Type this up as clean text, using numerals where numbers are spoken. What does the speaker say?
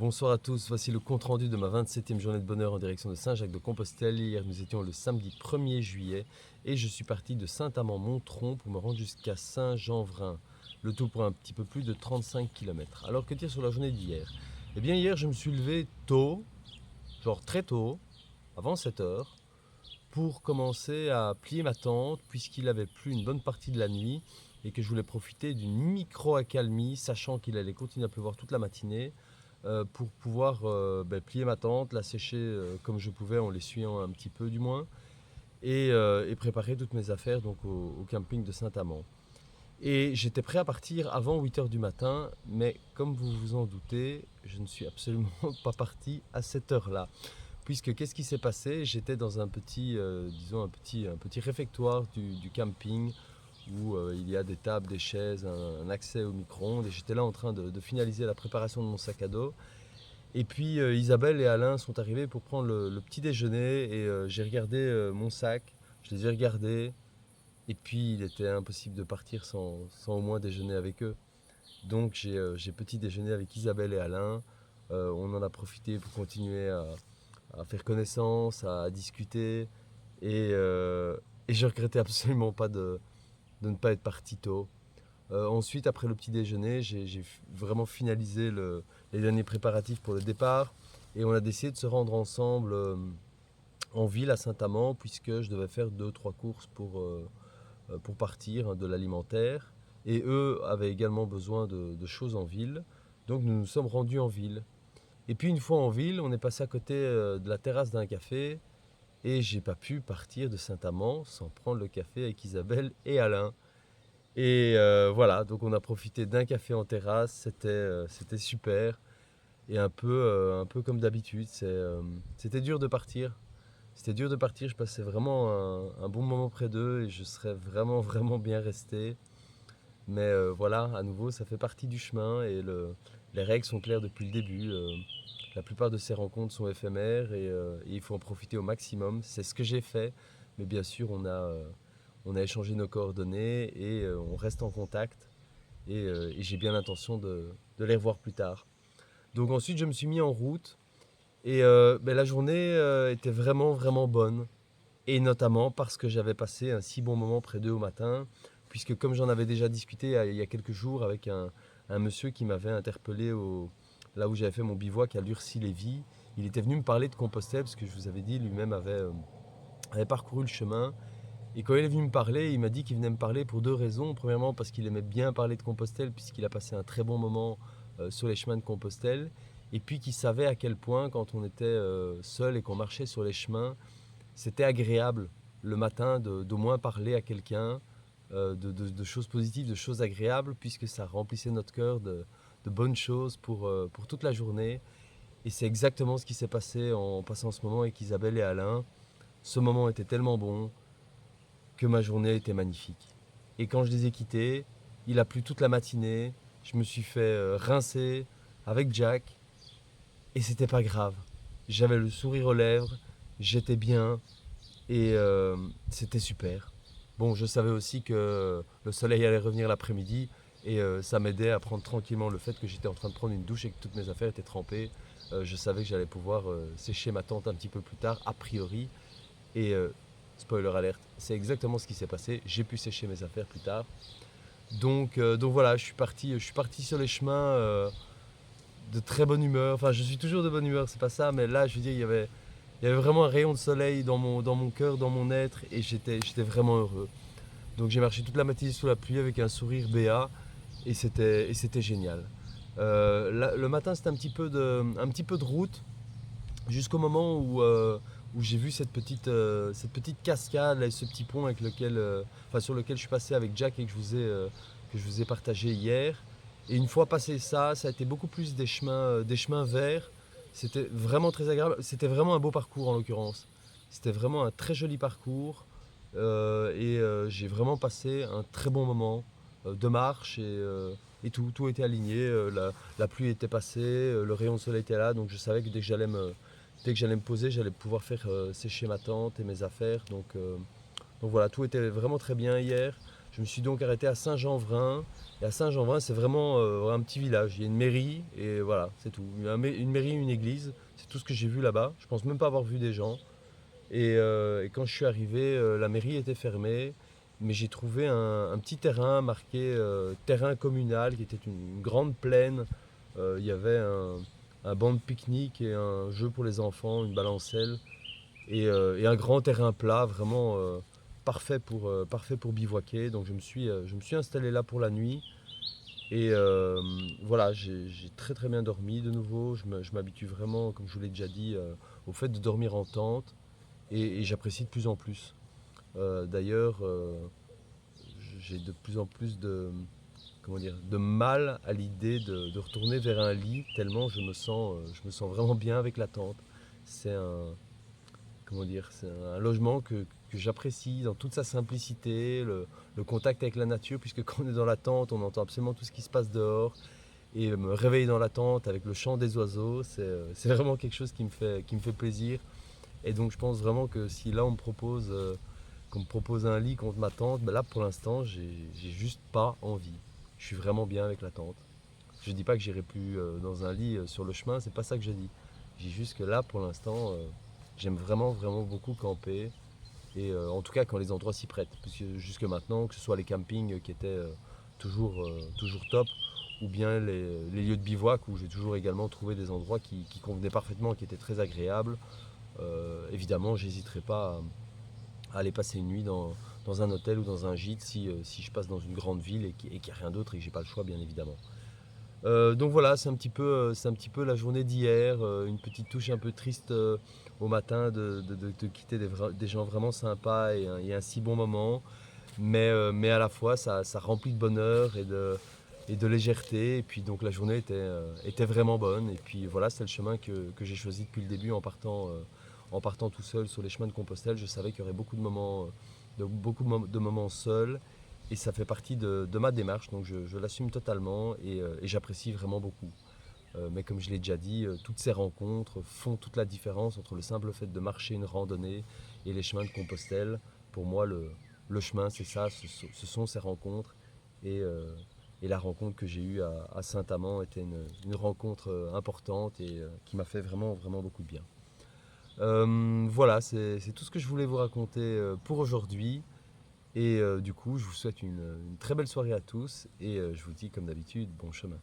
Bonsoir à tous, voici le compte-rendu de ma 27e journée de bonheur en direction de Saint-Jacques-de-Compostelle. Hier nous étions le samedi 1er juillet et je suis parti de Saint-Amand-Montron pour me rendre jusqu'à Saint-Jean-Vrin. Le tout pour un petit peu plus de 35 km. Alors que dire sur la journée d'hier? Eh bien hier je me suis levé tôt, genre très tôt, avant 7 heures, pour commencer à plier ma tente puisqu'il avait plu une bonne partie de la nuit et que je voulais profiter d'une micro-accalmie, sachant qu'il allait continuer à pleuvoir toute la matinée, pour pouvoir plier ma tente, la sécher comme je pouvais en l'essuyant un petit peu du moins, et préparer toutes mes affaires donc au camping de Saint-Amand. Et j'étais prêt à partir avant 8 heures du matin, mais comme vous vous en doutez, je ne suis absolument pas parti à cette heure-là. Puisque qu'est-ce qui s'est passé? J'étais dans un petit, disons un petit réfectoire du camping où il y a des tables, des chaises, un accès au micro-ondes. Et j'étais là en train de finaliser la préparation de mon sac à dos. Et puis Isabelle et Alain sont arrivés pour prendre le petit déjeuner. Et j'ai regardé mon sac, je les ai regardés. Et puis il était impossible de partir sans au moins déjeuner avec eux. Donc j'ai petit déjeuner avec Isabelle et Alain. On en a profité pour continuer à faire connaissance, à discuter. Et je regrettais absolument pas de ne pas être parti tôt. Ensuite, après le petit déjeuner, j'ai vraiment finalisé les derniers préparatifs pour le départ. Et on a décidé de se rendre ensemble en ville à Saint-Amand, puisque je devais faire 2-3 courses pour partir, hein, de l'alimentaire. Et eux avaient également besoin de choses en ville. Donc nous nous sommes rendus en ville. Et puis une fois en ville, on est passé à côté de la terrasse d'un café et j'ai pas pu partir de Saint-Amand sans prendre le café avec Isabelle et Alain. Et voilà, donc on a profité d'un café en terrasse, c'était super. Et un peu comme d'habitude, c'était dur de partir. C'était dur de partir, je passais vraiment un bon moment près d'eux et je serais vraiment, vraiment bien resté. Mais voilà, à nouveau, ça fait partie du chemin et les règles sont claires depuis le début. La plupart de ces rencontres sont éphémères et il faut en profiter au maximum. C'est ce que j'ai fait, mais bien sûr, on a échangé nos coordonnées et on reste en contact. Et j'ai bien l'intention de les revoir plus tard. Donc ensuite, je me suis mis en route et la journée était vraiment, vraiment bonne. Et notamment parce que j'avais passé un si bon moment près d'eux au matin, puisque comme j'en avais déjà discuté il y a quelques jours avec un monsieur qui m'avait interpellé là où j'avais fait mon bivouac à Lurcy-Lévis, il était venu me parler de Compostelle, parce que je vous avais dit, lui-même avait parcouru le chemin. Et quand il est venu me parler, il m'a dit qu'il venait me parler pour deux raisons. Premièrement, parce qu'il aimait bien parler de Compostelle, puisqu'il a passé un très bon moment sur les chemins de Compostelle. Et puis qu'il savait à quel point, quand on était seul et qu'on marchait sur les chemins, c'était agréable le matin d'au moins parler à quelqu'un de choses positives, de choses agréables, puisque ça remplissait notre cœur de bonnes choses pour toute la journée. Et c'est exactement ce qui s'est passé en passant ce moment avec Isabelle et Alain. Ce moment était tellement bon que ma journée était magnifique. Et quand je les ai quittés, il a plu toute la matinée. Je me suis fait rincer avec Jack. Et c'était pas grave. J'avais le sourire aux lèvres. J'étais bien. Et c'était super. Bon, je savais aussi que le soleil allait revenir l'après-midi et ça m'aidait à prendre tranquillement le fait que j'étais en train de prendre une douche et que toutes mes affaires étaient trempées. Je savais que j'allais pouvoir sécher ma tente un petit peu plus tard, a priori. Et spoiler alerte, c'est exactement ce qui s'est passé. J'ai pu sécher mes affaires plus tard. Donc voilà, je suis parti sur les chemins de très bonne humeur. Enfin, je suis toujours de bonne humeur, c'est pas ça, mais là, je veux dire, il y avait vraiment un rayon de soleil dans mon cœur, dans mon être, et j'étais vraiment heureux. Donc j'ai marché toute la matinée sous la pluie avec un sourire béat, et c'était génial. Le matin, c'était un petit peu de route, jusqu'au moment où j'ai vu cette petite cascade, là, et ce petit pont avec sur lequel je suis passé avec Jack et que je vous ai partagé hier. Et une fois passé ça, ça a été beaucoup plus des chemins verts. C'était vraiment très agréable. C'était vraiment un beau parcours en l'occurrence. C'était vraiment un très joli parcours. J'ai vraiment passé un très bon moment de marche et tout était aligné. La pluie était passée, le rayon de soleil était là, donc je savais que dès que j'allais me poser, j'allais pouvoir faire sécher ma tente et mes affaires. Donc voilà, tout était vraiment très bien hier. Je me suis donc arrêté à Saint-Jean-Vrain. Et à Saint-Jean-Vrain, c'est vraiment un petit village. Il y a une mairie et voilà, c'est tout. Une mairie, une église, c'est tout ce que j'ai vu là-bas. Je pense même pas avoir vu des gens. Et quand je suis arrivé, la mairie était fermée, mais j'ai trouvé un petit terrain marqué terrain communal, qui était une grande plaine. Il y avait un banc de pique-nique et un jeu pour les enfants, une balancelle, et un grand terrain plat, vraiment parfait pour bivouaquer. Donc je me suis installé là pour la nuit. Et voilà, j'ai très très bien dormi de nouveau. Je m'habitue vraiment, comme je vous l'ai déjà dit, au fait de dormir en tente et j'apprécie de plus en plus. D'ailleurs, j'ai de plus en plus comment dire, de mal à l'idée de retourner vers un lit, tellement je me sens vraiment bien avec la tente. C'est un, comment dire, c'est un logement que j'apprécie dans toute sa simplicité, le contact avec la nature, puisque quand on est dans la tente, on entend absolument tout ce qui se passe dehors. Et me réveiller dans la tente avec le chant des oiseaux, c'est vraiment quelque chose qui me fait plaisir. Et donc je pense vraiment que si là qu'on me propose un lit contre ma tente, ben là pour l'instant j'ai juste pas envie. Je suis vraiment bien avec la tente. Je dis pas que j'irai plus dans un lit sur le chemin, c'est pas ça que je dis. Je dis juste que là pour l'instant j'aime vraiment beaucoup camper. Et en tout cas quand les endroits s'y prêtent. Puisque jusque maintenant, que ce soit les campings qui étaient toujours top, ou bien les lieux de bivouac où j'ai toujours également trouvé des endroits qui convenaient parfaitement, qui étaient très agréables. Évidemment, j'hésiterai pas à aller passer une nuit dans un hôtel ou dans un gîte si je passe dans une grande ville et qu'il n'y a rien d'autre et que j'ai pas le choix, bien évidemment. Donc voilà, c'est un petit peu la journée d'hier, une petite touche un peu triste au matin de quitter des gens vraiment sympas et un si bon moment, mais à la fois ça remplit de bonheur et de légèreté, et puis donc la journée était vraiment bonne, et puis voilà, c'est le chemin que j'ai choisi depuis le début en partant tout seul sur les chemins de Compostelle. Je savais qu'il y aurait beaucoup de moments, de moments seuls, et ça fait partie de ma démarche, donc je l'assume totalement et j'apprécie vraiment beaucoup. Mais comme je l'ai déjà dit, toutes ces rencontres font toute la différence entre le simple fait de marcher une randonnée et les chemins de Compostelle. Pour moi, le chemin, c'est ça, ce sont ces rencontres. Et, euh, et la rencontre que j'ai eue à Saint-Amand était une rencontre importante et qui m'a fait vraiment beaucoup de bien. Voilà, c'est tout ce que je voulais vous raconter pour aujourd'hui. Et du coup, je vous souhaite une très belle soirée à tous et je vous dis comme d'habitude, bon chemin.